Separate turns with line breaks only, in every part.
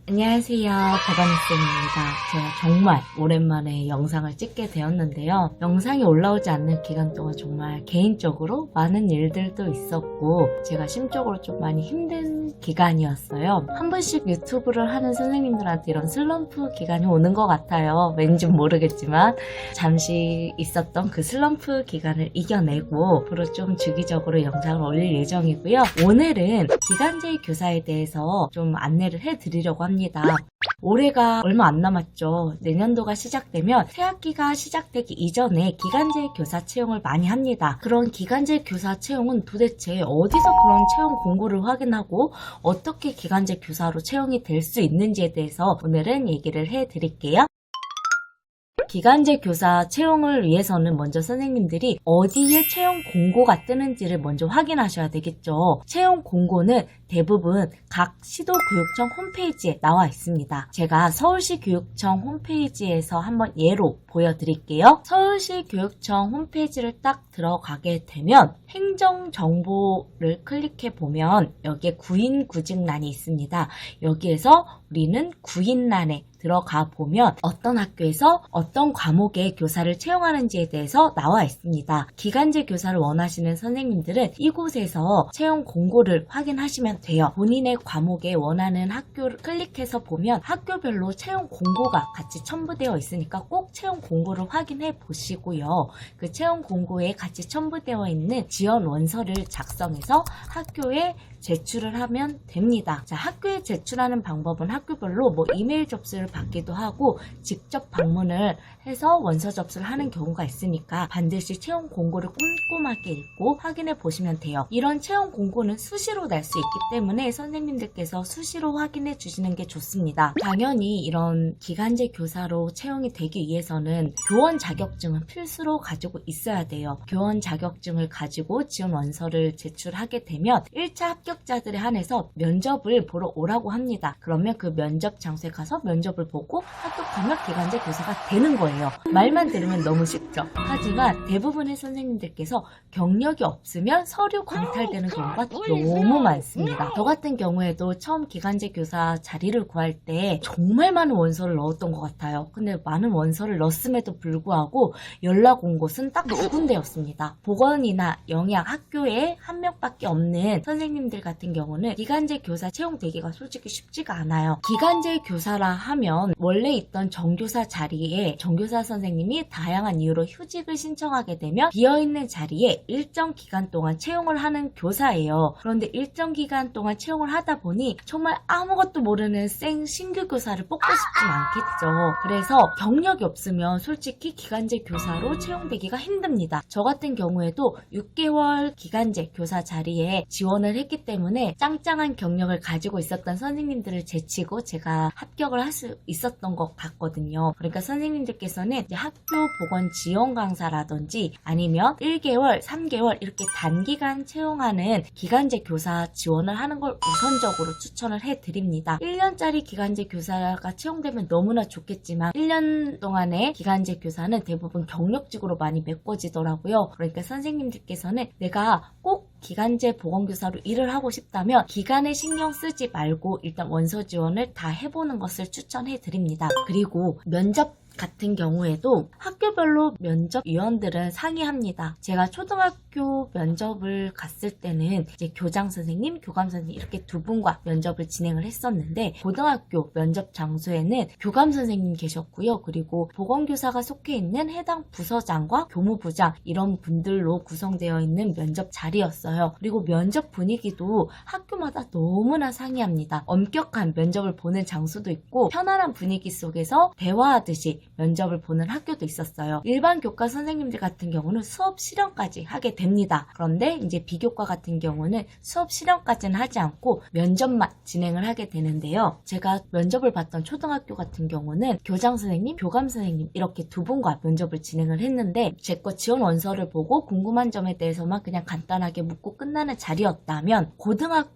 안녕하세요. 박아니쌤입니다. 제가 정말 오랜만에 영상을 찍게 되었는데요. 영상이 올라오지 않는 기간 동안 정말 개인적으로 많은 일들도 있었고 제가 심적으로 좀 많이 힘든 기간이었어요. 한 번씩 유튜브를 하는 선생님들한테 이런 슬럼프 기간이 오는 것 같아요. 왠지 모르겠지만 잠시 있었던 그 슬럼프 기간을 이겨내고 앞으로 좀 주기적으로 영상을 올릴 예정이고요. 오늘은 기간제 교사에 대해서 좀 안내를 해드리려고 합니다. 올해가 얼마 안 남았죠. 내년도가 시작되면 새학기가 시작되기 이전에 기간제 교사 채용을 많이 합니다. 그런 기간제 교사 채용은 도대체 어디서 그런 채용 공고를 확인하고 어떻게 기간제 교사로 채용이 될 수 있는지에 대해서 오늘은 얘기를 해드릴게요. 기간제 교사 채용을 위해서는 먼저 선생님들이 어디에 채용 공고가 뜨는지를 먼저 확인하셔야 되겠죠. 채용 공고는 대부분 각 시도교육청 홈페이지에 나와 있습니다. 제가 서울시 교육청 홈페이지에서 한번 예로 보여드릴게요. 서울시 교육청 홈페이지를 딱 들어가게 되면 행정정보를 클릭해보면 여기에 구인구직란이 있습니다. 여기에서 우리는 구인란에 들어가 보면 어떤 학교에서 어떤 과목의 교사를 채용하는지에 대해서 나와 있습니다. 기간제 교사를 원하시는 선생님들은 이곳에서 채용 공고를 확인하시면 돼요. 본인의 과목에 원하는 학교를 클릭해서 보면 학교별로 채용 공고가 같이 첨부되어 있으니까 꼭 채용 공고를 확인해 보시고요. 그 채용 공고에 같이 첨부되어 있는 지원 원서를 작성해서 학교에 제출을 하면 됩니다. 자, 학교에 제출하는 방법은 학교별로 이메일 접수를 받기도 하고 직접 방문을 해서 원서 접수를 하는 경우가 있으니까 반드시 채용 공고를 꼼꼼하게 읽고 확인해 보시면 돼요. 이런 채용 공고는 수시로 날 수 있기 때문에 선생님들께서 수시로 확인해 주시는 게 좋습니다. 당연히 이런 기간제 교사로 채용이 되기 위해서는 교원 자격증은 필수로 가지고 있어야 돼요. 교원 자격증을 가지고 지원 원서를 제출하게 되면 1차 합격자들에 한해서 면접을 보러 오라고 합니다. 그러면 그 면접 장소에 가서 면접을 보고 합격하면 기간제 교사가 되는 거예요. 말만 들으면 너무 쉽죠. 하지만 대부분의 선생님들께서 경력이 없으면 서류 광탈되는 경우가 너무 많습니다. 저 같은 경우에도 처음 기간제 교사 자리를 구할 때 정말 많은 원서를 넣었던 것 같아요. 근데 많은 원서를 넣었음에도 불구하고 연락 온 곳은 딱 두 군데였습니다. 보건이나 영양 학교에 한 명밖에 없는 선생님들 같은 경우는 기간제 교사 채용되기가 솔직히 쉽지가 않아요. 기간제 교사라 하면 원래 있던 정교사 자리에 정교사 선생님이 다양한 이유로 휴직을 신청하게 되면 비어있는 자리에 일정 기간 동안 채용을 하는 교사예요. 그런데 일정 기간 동안 채용을 하다 보니 정말 아무것도 모르는 신규 교사를 뽑고 싶진 않겠죠. 그래서 경력이 없으면 솔직히 기간제 교사로 채용되기가 힘듭니다. 저 같은 경우에도 6개월 기간제 교사 자리에 지원을 했기 때문에 짱짱한 경력을 가지고 있었던 선생님들을 제치고 제가 합격을 할 수 있었던 것 같거든요. 그러니까 선생님들께서는 이제 학교 보건 지원 강사라든지 아니면 1개월, 3개월 이렇게 단기간 채용하는 기간제 교사 지원을 하는 걸 우선적으로 추천을 해드립니다. 1년짜리 기간제 교사가 채용되면 너무나 좋겠지만 1년 동안의 기간제 교사는 대부분 경력직으로 많이 메꿔지더라고요. 그러니까 선생님들께서는 내가 꼭 기간제 보건교사로 일을 하고 싶다면 기간에 신경 쓰지 말고 일단 원서 지원을 다 해보는 것을 추천해 드립니다. 그리고 면접 같은 경우에도 학교별로 면접위원들은 상의합니다. 제가 초등학교 면접을 갔을 때는 이제 교장 선생님, 교감 선생님 이렇게 두 분과 면접을 진행을 했었는데 고등학교 면접 장소에는 교감 선생님 계셨고요. 그리고 보건교사가 속해 있는 해당 부서장과 교무부장 이런 분들로 구성되어 있는 면접 자리였어요. 그리고 면접 분위기도 학교마다 너무나 상이합니다. 엄격한 면접을 보는 장소도 있고 편안한 분위기 속에서 대화하듯이 면접을 보는 학교도 있었어요. 일반 교과 선생님들 같은 경우는 수업 실험까지 하게 됩니다. 그런데 이제 비교과 같은 경우는 수업 실험까지는 하지 않고 면접만 진행을 하게 되는데요. 제가 면접을 봤던 초등학교 같은 경우는 교장 선생님, 교감 선생님 이렇게 두 분과 면접을 진행을 했는데 제 거 지원 원서를 보고 궁금한 점에 대해서만 그냥 간단하게 묻고 끝나는 자리였다면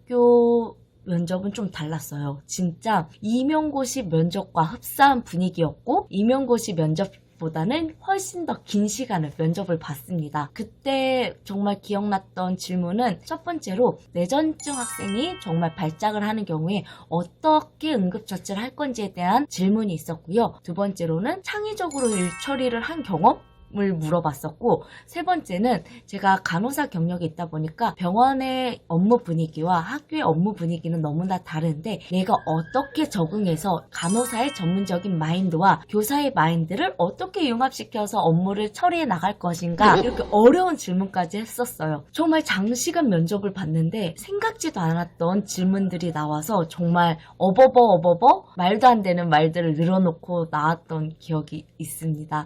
고등학교 면접은 좀 달랐어요. 진짜 임용고시 면접과 흡사한 분위기였고 임용고시 면접 보다는 훨씬 더 긴 시간을 면접을 봤습니다. 그때 정말 기억났던 질문은 첫 번째로 뇌전증 학생이 정말 발작을 하는 경우에 어떻게 응급처치를 할 건지에 대한 질문이 있었고요. 두 번째로는 창의적으로 일 처리를 한 경험? 을 물어봤었고, 세 번째는 제가 간호사 경력이 있다 보니까 병원의 업무 분위기와 학교의 업무 분위기는 너무나 다른데 내가 어떻게 적응해서 간호사의 전문적인 마인드와 교사의 마인드를 어떻게 융합시켜서 업무를 처리해 나갈 것인가, 이렇게 어려운 질문까지 했었어요. 정말 장시간 면접을 봤는데 생각지도 않았던 질문들이 나와서 정말 어버버 말도 안 되는 말들을 늘어놓고 나왔던 기억이 있습니다.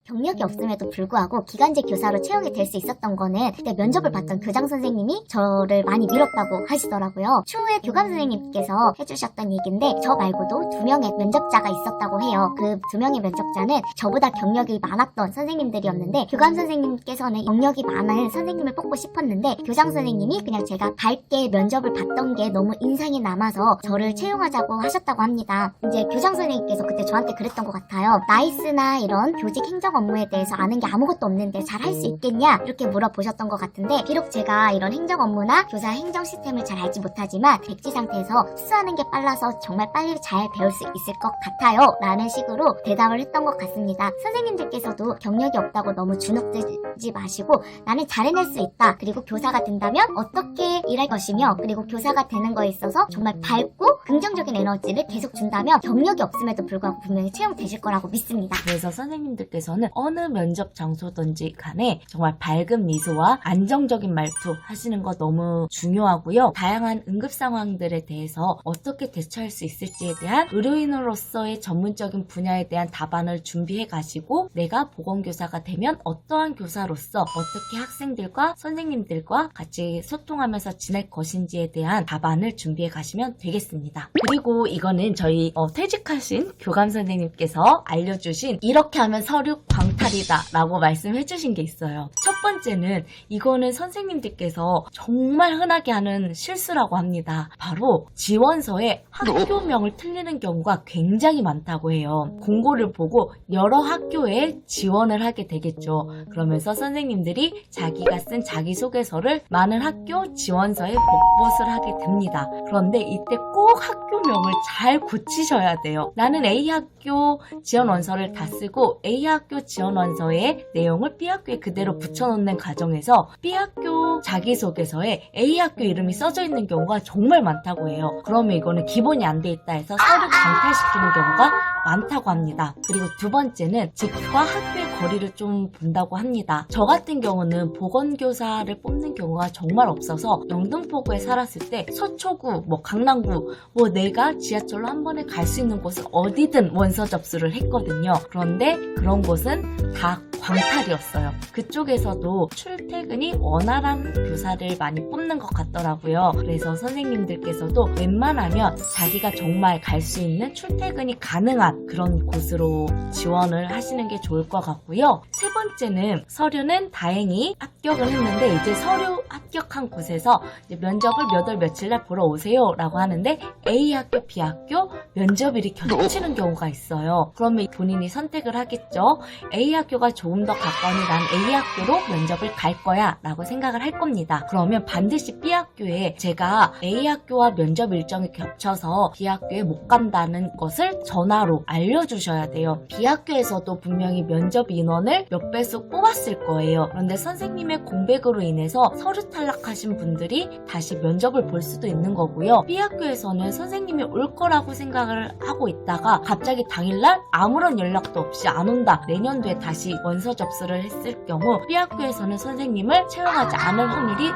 경력이 없음에도 불구하고 기간제 교사로 채용이 될 수 있었던 거는 그때 면접을 봤던 교장 선생님이 저를 많이 밀었다고 하시더라고요. 추후에 교감 선생님께서 해주셨던 얘기인데 저 말고도 2명의 면접자가 있었다고 해요. 그 2명의 면접자는 저보다 경력이 많았던 선생님들이었는데 교감 선생님께서는 경력이 많은 선생님을 뽑고 싶었는데 교장 선생님이 그냥 제가 밝게 면접을 봤던 게 너무 인상이 남아서 저를 채용하자고 하셨다고 합니다. 이제 교장 선생님께서 그때 저한테 그랬던 것 같아요. 나이스나 이런 교직 행정 업무에 대해서 아는 게 아무것도 없는데 잘 할 수 있겠냐? 이렇게 물어보셨던 것 같은데 비록 제가 이런 행정 업무나 교사 행정 시스템을 잘 알지 못하지만 백지 상태에서 흡수하는 게 빨라서 정말 빨리 잘 배울 수 있을 것 같아요 라는 식으로 대답을 했던 것 같습니다. 선생님들께서도 경력이 없다고 너무 주눅들지 마시고 나는 잘 해낼 수 있다. 그리고 교사가 된다면 어떻게 일할 것이며 그리고 교사가 되는 거에 있어서 정말 밝고 긍정적인 에너지를 계속 준다면 경력이 없음에도 불구하고 분명히 채용되실 거라고 믿습니다.
그래서 선생님들께서는 어느 면접 장소든지 간에 정말 밝은 미소와 안정적인 말투 하시는 거 너무 중요하고요. 다양한 응급 상황들에 대해서 어떻게 대처할 수 있을지에 대한 의료인으로서의 전문적인 분야에 대한 답안을 준비해 가시고 내가 보건교사가 되면 어떠한 교사로서 어떻게 학생들과 선생님들과 같이 소통하면서 지낼 것인지에 대한 답안을 준비해 가시면 되겠습니다. 그리고 이거는 저희 퇴직하신 교감 선생님께서 알려주신 이렇게 하면 서류 광탈이다 라고 말씀해 주신 게 있어요. 첫 번째는 이거는 선생님들께서 정말 흔하게 하는 실수라고 합니다. 바로 지원서에 학교명을 틀리는 경우가 굉장히 많다고 해요. 공고를 보고 여러 학교에 지원을 하게 되겠죠. 그러면서 선생님들이 자기가 쓴 자기소개서를 많은 학교 지원서에 복붙을 하게 됩니다. 그런데 이때 꼭 학교명을 잘 고치셔야 돼요. 나는 A학교 지원원서를 다 쓰고 A학교 지원원서의 내용을 B학교에 그대로 붙여놓는 과정에서 B학교 자기소개서에 A학교 이름이 써져 있는 경우가 정말 많다고 해요. 그러면 이거는 기본이 안 돼 있다 해서 서류 강탈시키는 경우가 많다고 합니다. 그리고 두 번째는 집과 학교의 거리를 좀 본다고 합니다. 저 같은 경우는 보건교사를 뽑는 경우가 정말 없어서 영등포구에 살았을 때 서초구, 강남구, 내가 지하철로 한 번에 갈 수 있는 곳은 어디든 원서 접수를 했거든요. 그런데 그런 곳은 다 광탈이었어요. 그쪽에서도 출퇴근이 원활한 교사를 많이 뽑는 것 같더라고요. 그래서 선생님들께서도 웬만하면 자기가 정말 갈 수 있는 출퇴근이 가능한 그런 곳으로 지원을 하시는 게 좋을 것 같고요. 세 번째는 서류는 다행히 합격을 했는데 이제 서류 합격한 곳에서 이제 면접을 몇 월 며칠 날 보러 오세요 라고 하는데 A학교, B학교 면접일이 겹치는 경우가 있어요. 그러면 본인이 선택을 하겠죠. A학교가 조금 더 가까우니 난 A학교로 면접을 갈 거야 라고 생각을 할 겁니다. 그러면 반드시 B학교에 제가 A학교와 면접 일정이 겹쳐서 B학교에 못 간다는 것을 전화로 알려주셔야 돼요. B학교에서도 분명히 면접 인원을 몇 배수 뽑았을 거예요. 그런데 선생님의 공백으로 인해서 서류 탈락하신 분들이 다시 면접을 볼 수도 있는 거고요. B학교에서는 선생님이 올 거라고 생각을 하고 있다가 갑자기 당일날 아무런 연락도 없이 안 온다. 내년도에 다시 원서 접수를 했을 경우 B학교에서는 선생님을 채용하지 않을 확률이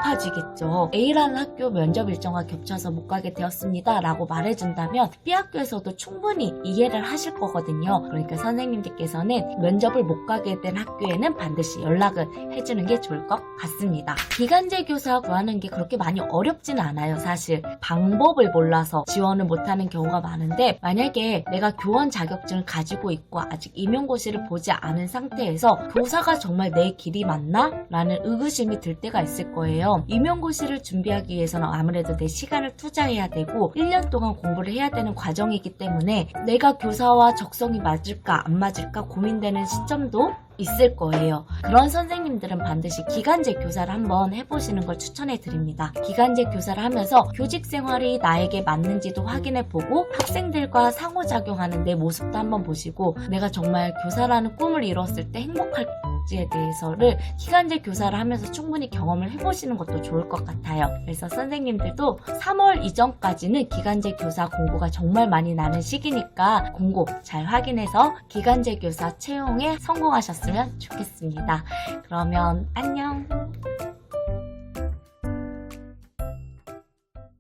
높아지겠죠. A라는 학교 면접 일정과 겹쳐서 못 가게 되었습니다 라고 말해준다면 B학교에서도 충분히 이해를 하실 거거든요. 그러니까 선생님들께서는 면접을 못 가게 된 학교에는 반드시 연락을 해주는 게 좋을 것 같습니다. 기간제 교사 구하는 게 그렇게 많이 어렵지는 않아요. 사실 방법을 몰라서 지원을 못하는 경우가 경우가 많은데 만약에 내가 교원 자격증을 가지고 있고 아직 임용고시를 보지 않은 상태에서 교사가 정말 내 길이 맞나? 라는 의구심이 들 때가 있을 거예요. 임용고시를 준비하기 위해서는 아무래도 내 시간을 투자해야 되고 1년 동안 공부를 해야 되는 과정이기 때문에 내가 교사와 적성이 맞을까 안 맞을까 고민되는 시점도 있을 거예요. 그런 선생님들은 반드시 기간제 교사를 한번 해보시는 걸 추천해 드립니다. 기간제 교사를 하면서 교직 생활이 나에게 맞는지도 확인해 보고 학생들과 상호작용하는 내 모습도 한번 보시고 내가 정말 교사라는 꿈을 이뤘을 때 행복할지에 대해서를 기간제 교사를 하면서 충분히 경험을 해보시는 것도 좋을 것 같아요. 그래서 선생님들도 3월 이전까지는 기간제 교사 공고가 정말 많이 나는 시기니까 공고 잘 확인해서 기간제 교사 채용에 성공하셨으면 좋겠습니다. 그러면 안녕!